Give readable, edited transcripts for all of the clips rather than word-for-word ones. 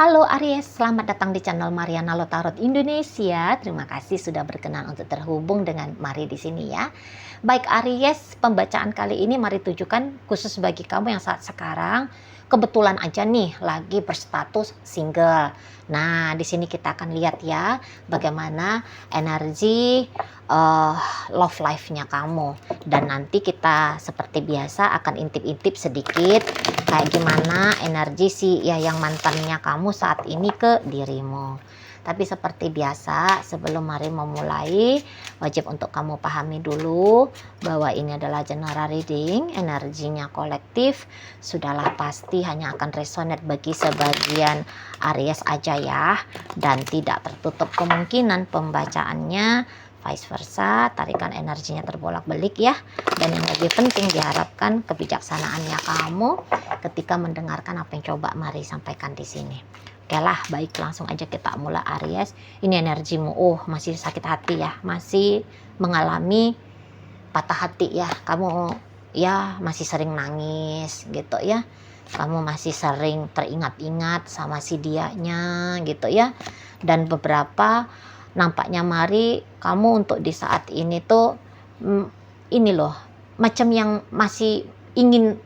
Halo Aries, selamat datang di channel Mariana Lotarot Indonesia. Terima kasih sudah berkenan untuk terhubung dengan Mari di sini ya. Baik Aries, pembacaan kali ini Mari tujukan khusus bagi kamu yang saat sekarang kebetulan aja nih lagi berstatus single. Nah, di sini kita akan lihat ya bagaimana energi love life-nya kamu. Dan nanti kita seperti biasa akan intip-intip sedikit kayak gimana energi si ya yang mantannya kamu saat ini ke dirimu. Tapi seperti biasa, sebelum Mari memulai, wajib untuk kamu pahami dulu bahwa ini adalah general reading, energinya kolektif, sudahlah pasti hanya akan resonate bagi sebagian Aries aja ya, dan tidak tertutup kemungkinan pembacaannya vice versa, tarikan energinya terbolak-balik ya. Dan yang lebih penting diharapkan kebijaksanaannya kamu ketika mendengarkan apa yang coba Mari sampaikan di sini. Oke lah, baik langsung aja kita mulai Aries. Ini energimu, masih sakit hati ya, masih mengalami patah hati ya. Kamu ya masih sering nangis gitu ya. Kamu masih sering teringat-ingat sama si dianya gitu ya. Dan beberapa nampaknya Mari kamu untuk di saat ini tuh ini loh, macam yang masih ingin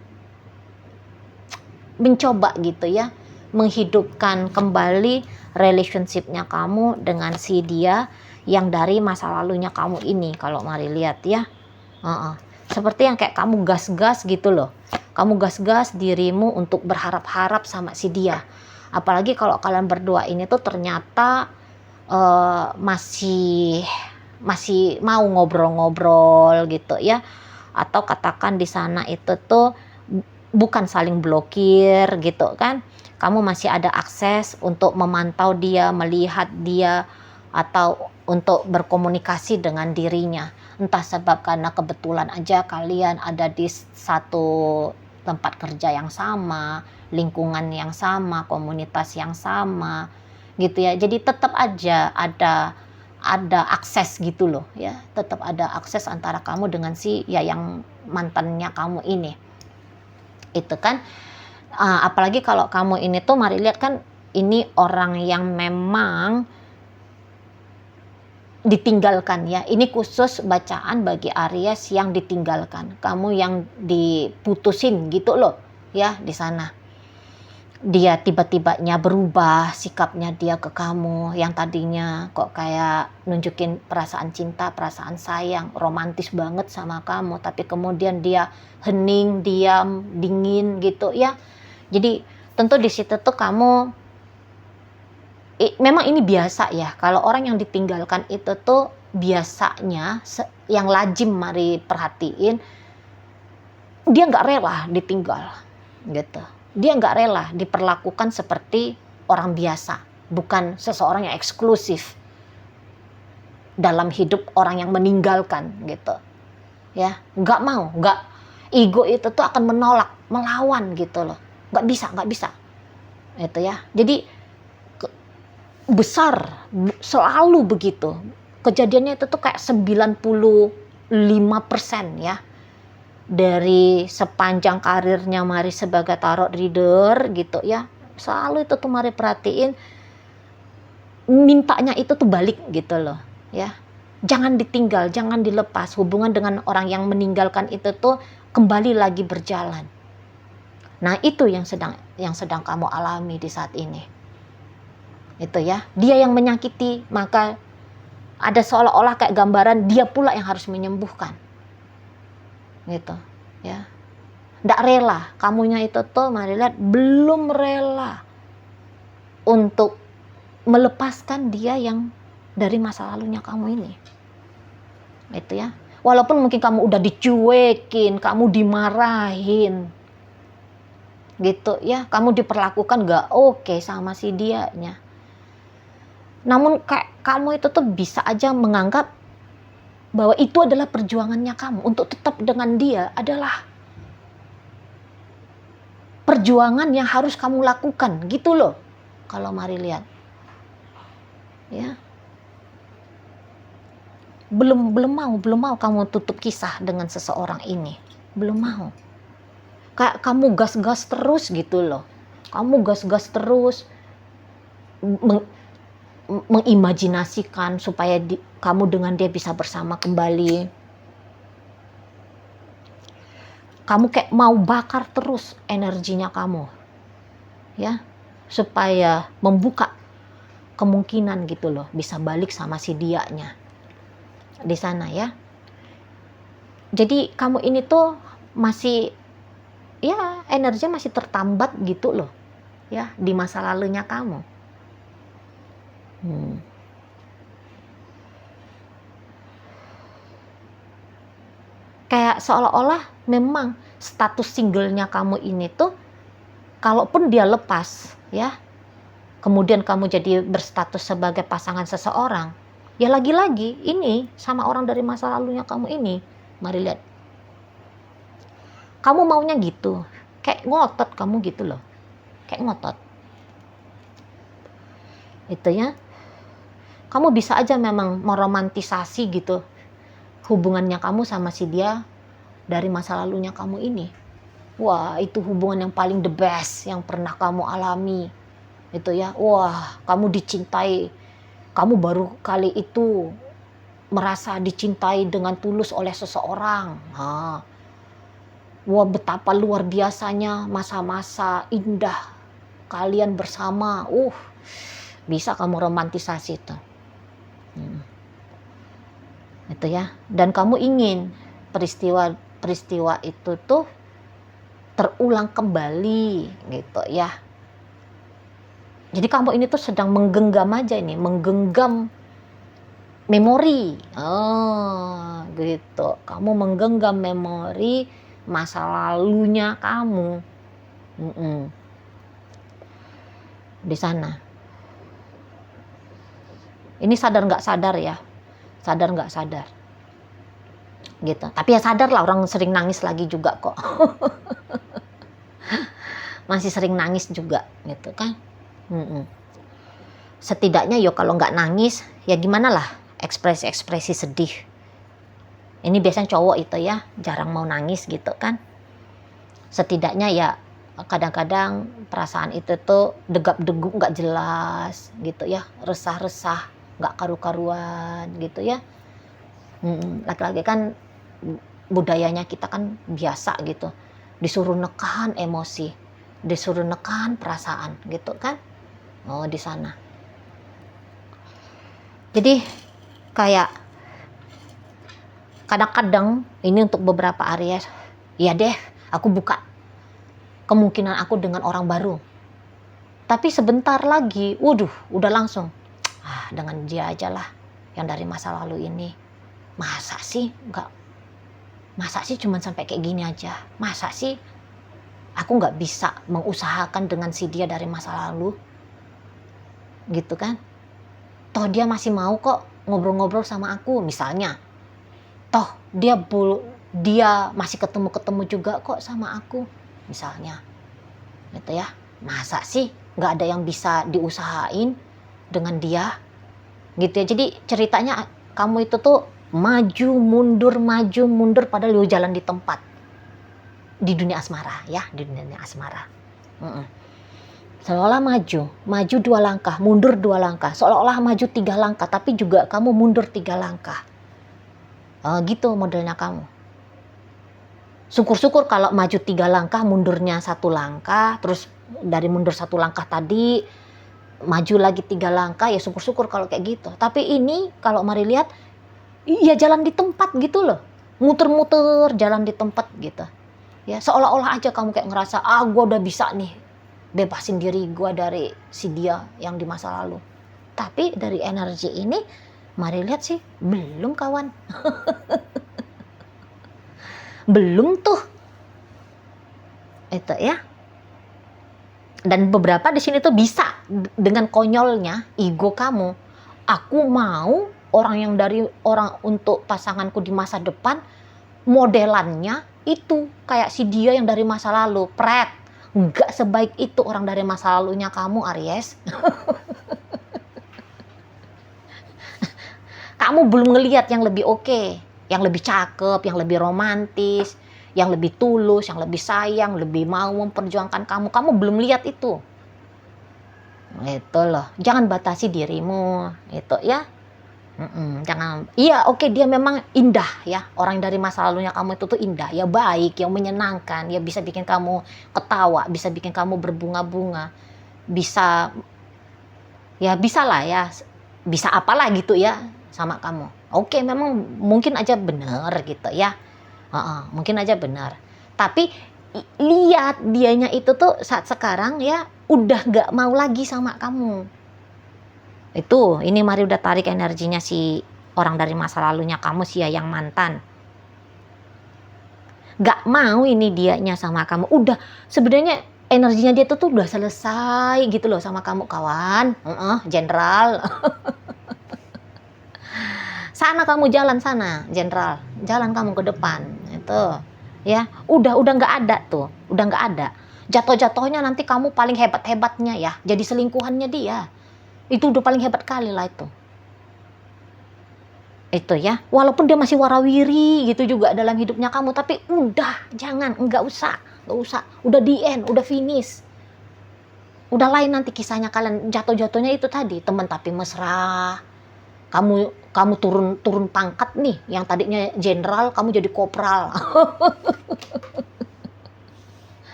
mencoba gitu ya, menghidupkan kembali relationship-nya kamu dengan si dia yang dari masa lalunya kamu ini. Kalau Mari lihat ya, seperti yang kayak kamu gas-gas gitu loh. Kamu gas-gas dirimu untuk berharap-harap sama si dia. Apalagi kalau kalian berdua ini tuh ternyata masih mau ngobrol-ngobrol gitu ya. Atau katakan di sana itu tuh bukan saling blokir gitu kan. Kamu masih ada akses untuk memantau dia, melihat dia, atau untuk berkomunikasi dengan dirinya. Entah sebab karena kebetulan aja kalian ada di satu tempat kerja yang sama, lingkungan yang sama, komunitas yang sama gitu ya. Jadi tetap aja ada akses gitu loh ya. Tetap ada akses antara kamu dengan si ya yang mantannya kamu ini. Itu kan apalagi kalau kamu ini tuh Mari lihat kan ini orang yang memang ditinggalkan ya. Ini khusus bacaan bagi Aries yang ditinggalkan. Kamu yang diputusin gitu loh ya di sana. Dia tiba-tibanya berubah sikapnya dia ke kamu yang tadinya kok kayak nunjukin perasaan cinta, perasaan sayang, romantis banget sama kamu, tapi kemudian dia hening, diam, dingin gitu ya. Jadi tentu di situ tuh kamu memang ini biasa ya, kalau orang yang ditinggalkan itu tuh biasanya yang lazim Mari perhatiin, dia nggak rela ditinggal gitu. Dia nggak rela diperlakukan seperti orang biasa, bukan seseorang yang eksklusif dalam hidup orang yang meninggalkan gitu ya. Nggak mau, ego itu tuh akan menolak, melawan gitu loh. Nggak bisa itu ya. Jadi besar, selalu begitu kejadiannya. Itu tuh kayak 95% ya dari sepanjang karirnya Mari sebagai tarot reader gitu ya. Selalu itu tuh Mari perhatiin, mintanya itu tuh balik gitu loh ya. Jangan ditinggal, jangan dilepas. Hubungan dengan orang yang meninggalkan itu tuh kembali lagi berjalan. Nah itu yang sedang kamu alami di saat ini. Itu ya, dia yang menyakiti, maka ada seolah-olah kayak gambaran dia pula yang harus menyembuhkan gitu ya. Nggak rela, kamunya itu tuh Mari lihat belum rela untuk melepaskan dia yang dari masa lalunya kamu ini. Itu ya, walaupun mungkin kamu udah dicuekin, kamu dimarahin gitu ya, kamu diperlakukan nggak oke sama si dianya, namun kayak kamu itu tuh bisa aja menganggap bahwa itu adalah perjuangannya kamu untuk tetap dengan dia, adalah perjuangan yang harus kamu lakukan gitu loh. Kalau Mari lihat ya, belum mau kamu tutup kisah dengan seseorang ini, belum mau. Kayak kamu gas-gas terus gitu loh, kamu gas-gas terus meng- mengimajinasikan supaya kamu dengan dia bisa bersama kembali. Kamu kayak mau bakar terus energinya kamu, ya, supaya membuka kemungkinan gitu loh, bisa balik sama si dianya di sana ya. Jadi kamu ini tuh masih, ya, energinya masih tertambat gitu loh, ya, di masa lalunya kamu. Kayak seolah-olah memang status singlenya kamu ini tuh, kalaupun dia lepas, ya, kemudian kamu jadi berstatus sebagai pasangan seseorang, ya lagi-lagi ini sama orang dari masa lalunya kamu ini. Mari lihat. Kamu maunya gitu, kayak ngotot kamu gitu loh, kayak ngotot. Itu ya. Kamu bisa aja memang meromantisasi gitu hubungannya kamu sama si dia dari masa lalunya kamu ini. Wah, itu hubungan yang paling the best yang pernah kamu alami. Itu ya. Wah, kamu dicintai. Kamu baru kali itu merasa dicintai dengan tulus oleh seseorang. Wah, betapa luar biasanya masa-masa indah kalian bersama. Bisa kamu romantisasi itu. Itu ya. Dan kamu ingin peristiwa itu tuh terulang kembali gitu ya. Jadi kamu ini tuh sedang menggenggam aja ini, menggenggam memori. Gitu. Kamu menggenggam memori masa lalunya kamu. Di sana. Ini sadar nggak sadar ya. Sadar nggak sadar. Gitu. Tapi ya sadar lah, orang sering nangis lagi juga kok. Masih sering nangis juga gitu kan. Setidaknya yo kalau nggak nangis ya gimana lah, ekspresi-ekspresi sedih. Ini biasanya cowok itu ya jarang mau nangis gitu kan. Setidaknya ya kadang-kadang perasaan itu tuh degap-degup nggak jelas gitu ya, resah-resah nggak karu-karuan gitu ya. Laki-laki kan budayanya kita kan biasa gitu, disuruh nekahan emosi, disuruh nekahan perasaan gitu kan. Di sana. Jadi kayak kadang-kadang ini untuk beberapa Aries, ya deh aku buka kemungkinan aku dengan orang baru. Tapi sebentar lagi, udah langsung, dengan dia aja lah yang dari masa lalu ini. Masa sih cuman sampai kayak gini aja? Masa sih aku nggak bisa mengusahakan dengan si dia dari masa lalu? Gitu kan? Toh dia masih mau kok ngobrol-ngobrol sama aku misalnya. Toh dia masih ketemu juga kok sama aku misalnya. Gitu ya. Masa sih nggak ada yang bisa diusahain dengan dia? Gitu ya. Jadi ceritanya kamu itu tuh maju mundur padahal lu jalan di tempat. Di dunia asmara ya, di dunia asmara. Seolah maju 2 langkah, mundur 2 langkah. Seolah-olah maju 3 langkah, tapi juga kamu mundur 3 langkah. Gitu modelnya kamu. Syukur-syukur kalau maju 3 langkah, mundurnya 1 langkah, terus dari mundur 1 langkah tadi, maju lagi 3 langkah, ya syukur-syukur kalau kayak gitu. Tapi ini kalau mari lihat, ya jalan di tempat gitu loh. Muter-muter jalan di tempat gitu. Ya seolah-olah aja kamu kayak ngerasa, gue udah bisa nih bebasin diri gue dari si dia yang di masa lalu. Tapi dari energi ini mari lihat sih belum kawan. Belum tuh itu ya. Dan beberapa di sini tuh bisa dengan konyolnya ego kamu, aku mau orang untuk pasanganku di masa depan modelannya itu kayak si dia yang dari masa lalu. Nggak sebaik itu orang dari masa lalunya kamu, Aries. Kamu belum ngelihat yang lebih oke, yang lebih cakep, yang lebih romantis, yang lebih tulus, yang lebih sayang, lebih mau memperjuangkan kamu. Kamu belum lihat itu. Itu loh, jangan batasi dirimu, itu ya. Jangan, iya oke, dia memang indah ya, orang dari masa lalunya kamu itu tuh indah, ya baik, yang menyenangkan, ya bisa bikin kamu ketawa, bisa bikin kamu berbunga-bunga, bisa, ya bisa lah ya, bisa apalah gitu ya sama kamu. Oke, memang mungkin aja bener gitu ya. Mungkin aja benar. Tapi lihat dianya itu tuh saat sekarang ya udah gak mau lagi sama kamu. Itu, ini mari udah tarik energinya si orang dari masa lalunya kamu sih ya, yang mantan. Gak mau ini dianya sama kamu. Udah, sebenarnya energinya dia tuh udah selesai gitu loh sama kamu, kawan. Jenderal. Sana kamu jalan sana, jenderal. Jalan kamu ke depan. Itu. Ya, udah nggak ada tuh. Udah nggak ada. Jatuh-jatuhnya nanti kamu paling hebat-hebatnya ya. Jadi selingkuhannya dia. Itu udah paling hebat kali lah itu. Itu ya, walaupun dia masih warawiri gitu juga dalam hidupnya kamu, tapi udah, jangan, nggak usah, udah di end, udah finish, udah lain nanti kisahnya kalian. Jatuh-jatuhnya itu tadi teman tapi mesra, kamu turun pangkat nih, yang tadinya jenderal kamu jadi kopral.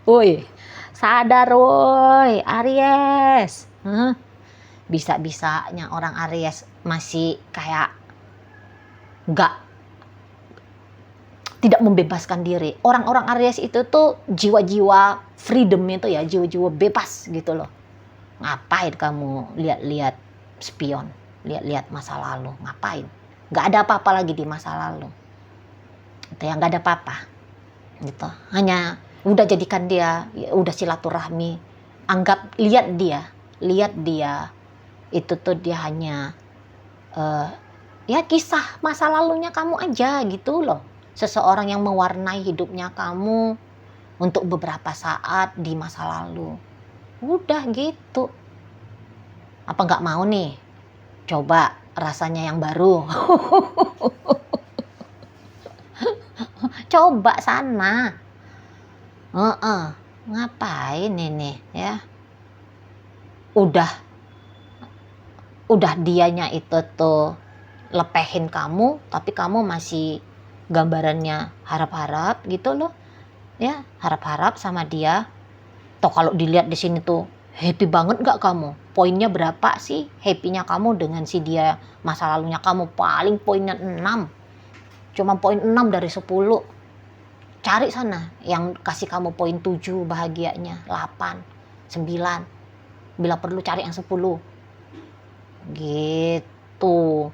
Woi, sadar woi Aries. Bisa-bisanya orang Aries masih kayak nggak, tidak membebaskan diri. Orang-orang Aries itu tuh jiwa-jiwa freedom itu ya, jiwa-jiwa bebas gitu loh. Ngapain kamu lihat-lihat spion, lihat-lihat masa lalu, ngapain? Nggak ada apa-apa lagi di masa lalu. Itu yang nggak ada apa-apa. Gitu. Hanya udah jadikan dia, ya udah silaturahmi. Anggap, lihat dia itu tuh dia hanya ya kisah masa lalunya kamu aja gitu loh. Seseorang yang mewarnai hidupnya kamu untuk beberapa saat di masa lalu. Udah gitu. Apa nggak mau nih coba rasanya yang baru? Coba sana. Ngapain ini ya? Udah dianya itu tuh lepehin kamu, tapi kamu masih gambarannya harap-harap gitu loh ya, harap-harap sama dia. Toh kalau dilihat di sini tuh happy banget nggak kamu? Poinnya berapa sih happynya kamu dengan si dia masa lalunya kamu? Paling poinnya 6, cuma poin 6 dari 10. Cari sana yang kasih kamu poin 7 bahagianya, 8, 9, bila perlu cari yang 10 gitu.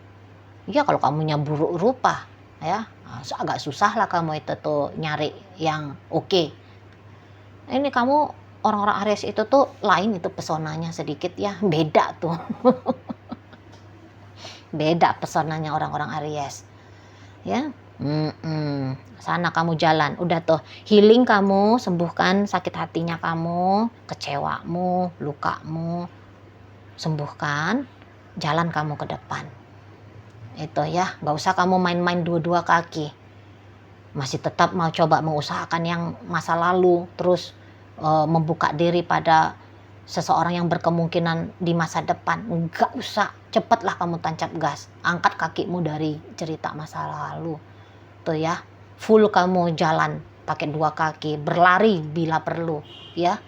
Ya kalau kamunya buruk rupa ya, agak susah lah kamu itu tuh nyari yang oke. Ini kamu orang-orang Aries itu tuh lain, itu pesonanya sedikit ya, beda tuh. Beda pesonanya orang-orang Aries ya. Sana kamu jalan, udah tuh healing, kamu sembuhkan sakit hatinya kamu, kecewamu, lukamu, sembuhkan, jalan kamu ke depan. Itu ya, nggak usah kamu main-main dua-dua kaki, masih tetap mau coba mengusahakan yang masa lalu, terus membuka diri pada seseorang yang berkemungkinan di masa depan. Nggak usah, cepatlah kamu tancap gas, angkat kakimu dari cerita masa lalu tuh ya, full kamu jalan pakai 2 kaki, berlari bila perlu ya,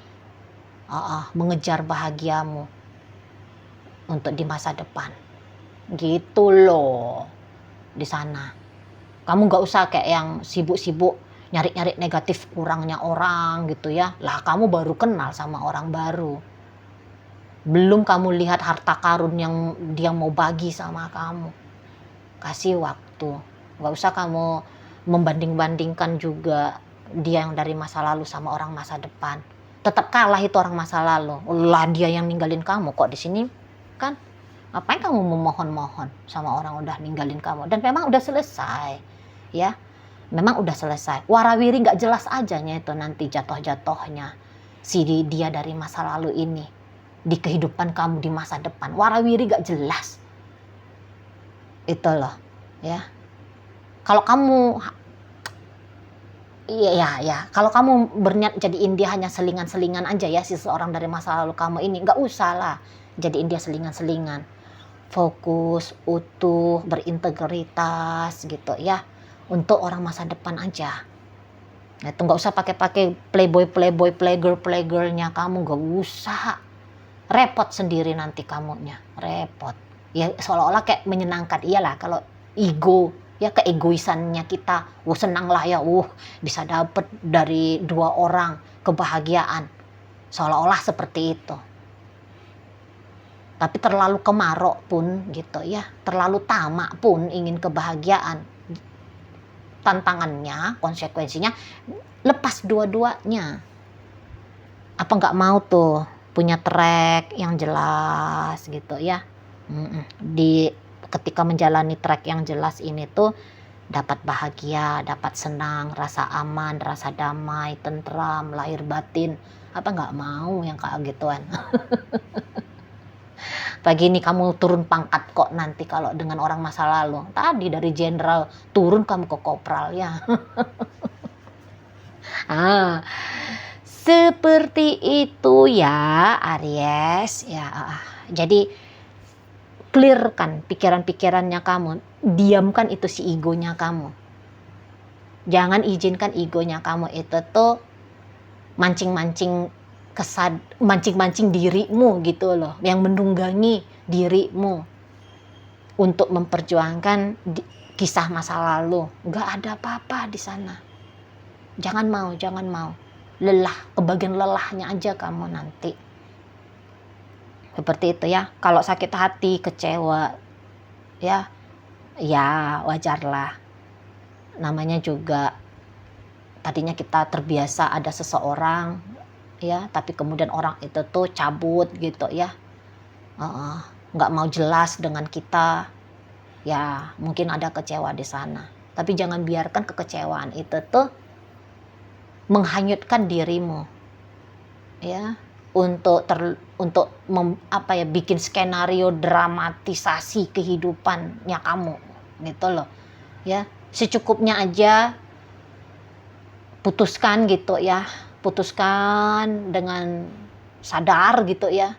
mengejar bahagiamu untuk di masa depan gitu loh. Di sana kamu nggak usah kayak yang sibuk-sibuk nyari-nyari negatif kurangnya orang gitu ya. Lah kamu baru kenal sama orang baru, belum kamu lihat harta karun yang dia mau bagi sama kamu. Kasih waktu, nggak usah kamu membanding-bandingkan juga dia yang dari masa lalu sama orang masa depan. Tetap kalah itu orang masa lalu. Lah dia yang ninggalin kamu kok di sini kan. Ngapain kamu memohon-mohon sama orang udah ninggalin kamu? Dan memang udah selesai ya. Memang udah selesai. Warawiri nggak jelas ajanya itu nanti jatuh-jatuhnya si dia dari masa lalu ini di kehidupan kamu di masa depan. Warawiri nggak jelas. Itu loh ya. Kalau kamu Iya, ya, ya. Kalau kamu berniat jadiin dia hanya selingan-selingan aja ya, seseorang dari masa lalu kamu ini, nggak usah lah jadiin dia selingan-selingan. Fokus, utuh, berintegritas gitu ya, untuk orang masa depan aja. Nah, itu nggak usah pakai-pakai playboy, playgirl-playgirlnya kamu, nggak usah. Repot sendiri nanti kamunya, repot. Ya seolah-olah kayak menyenangkan, iyalah kalau ego, ya keegoisannya kita, senang lah ya, bisa dapet dari dua orang kebahagiaan, seolah-olah seperti itu. Tapi terlalu kemarok pun gitu ya, terlalu tamak pun ingin kebahagiaan, tantangannya, konsekuensinya lepas dua-duanya. Apa nggak mau tuh punya track yang jelas gitu ya. Di ketika menjalani track yang jelas ini tuh dapat bahagia, dapat senang, rasa aman, rasa damai, tentram, lahir batin. Apa nggak mau yang kayak gituan? Pagi ini kamu turun pangkat kok nanti kalau dengan orang masa lalu. Tadi dari jenderal turun kamu ke kopral ya. Seperti itu ya Aries ya. Jadi clearkan pikiran-pikirannya kamu, diamkan itu si egonya kamu. Jangan izinkan egonya kamu itu tuh mancing-mancing mancing-mancing dirimu gitu loh, yang menunggangi dirimu untuk memperjuangkan kisah masa lalu. Gak ada apa-apa di sana. Jangan mau. Lelah, kebagian lelahnya aja kamu nanti. Seperti itu ya. Kalau sakit hati, kecewa, ya wajarlah. Namanya juga tadinya kita terbiasa ada seseorang, ya, tapi kemudian orang itu tuh cabut gitu ya. Nggak mau jelas dengan kita, ya mungkin ada kecewa di sana. Tapi jangan biarkan kekecewaan itu tuh menghanyutkan dirimu, ya, untuk bikin skenario dramatisasi kehidupannya kamu, gitu loh, ya. Secukupnya aja putuskan gitu ya, putuskan dengan sadar gitu ya,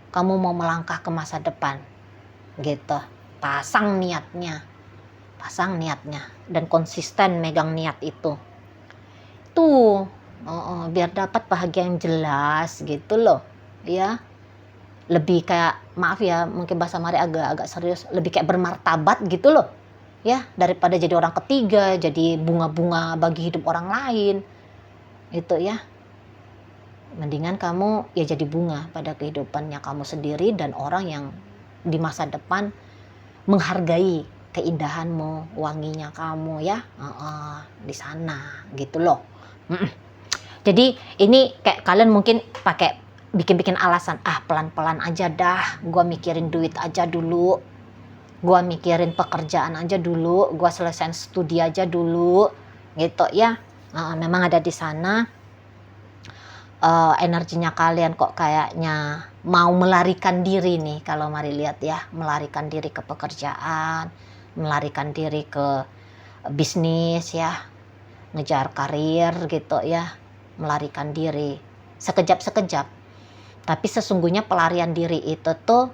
kamu mau melangkah ke masa depan, gitu. Pasang niatnya dan konsisten megang niat itu. Tuh, biar dapat bahagia yang jelas gitu loh, ya. Lebih kayak, maaf ya, mungkin bahasa Mari agak serius, lebih kayak bermartabat gitu loh, ya, daripada jadi orang ketiga, jadi bunga-bunga bagi hidup orang lain, itu ya. Mendingan kamu ya jadi bunga pada kehidupannya kamu sendiri dan orang yang di masa depan menghargai keindahanmu, wanginya kamu ya, di sana gitu loh. Jadi ini kayak kalian mungkin pakai bikin alasan, pelan-pelan aja dah, gua mikirin duit aja dulu, gua mikirin pekerjaan aja dulu, gua selesai studi aja dulu gitu ya. Memang ada di sana energinya kalian kok kayaknya mau melarikan diri nih, kalau Mari lihat ya, melarikan diri ke pekerjaan, melarikan diri ke bisnis ya, ngejar karir gitu ya, melarikan diri sekejap. Tapi sesungguhnya pelarian diri itu tuh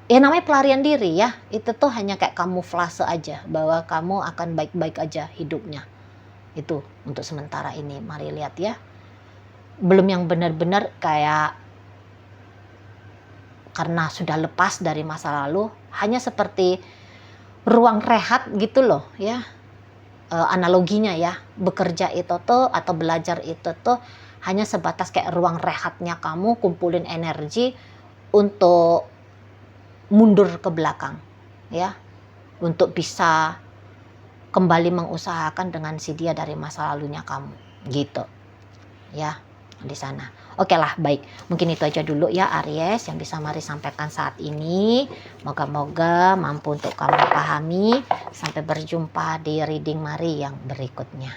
ya namanya pelarian diri ya, itu tuh hanya kayak kamuflase aja bahwa kamu akan baik-baik aja hidupnya. Itu untuk sementara ini Mari lihat ya. Belum yang benar-benar kayak karena sudah lepas dari masa lalu, hanya seperti ruang rehat gitu loh ya. Analoginya ya, bekerja itu tuh atau belajar itu tuh hanya sebatas kayak ruang rehatnya kamu, kumpulin energi untuk mundur ke belakang ya, untuk bisa kembali mengusahakan dengan si dia dari masa lalunya kamu gitu ya, di sana. Oke lah, baik, mungkin itu aja dulu ya Aries yang bisa Mari sampaikan saat ini. Moga-moga mampu untuk kamu pahami. Sampai berjumpa di reading Mari yang berikutnya.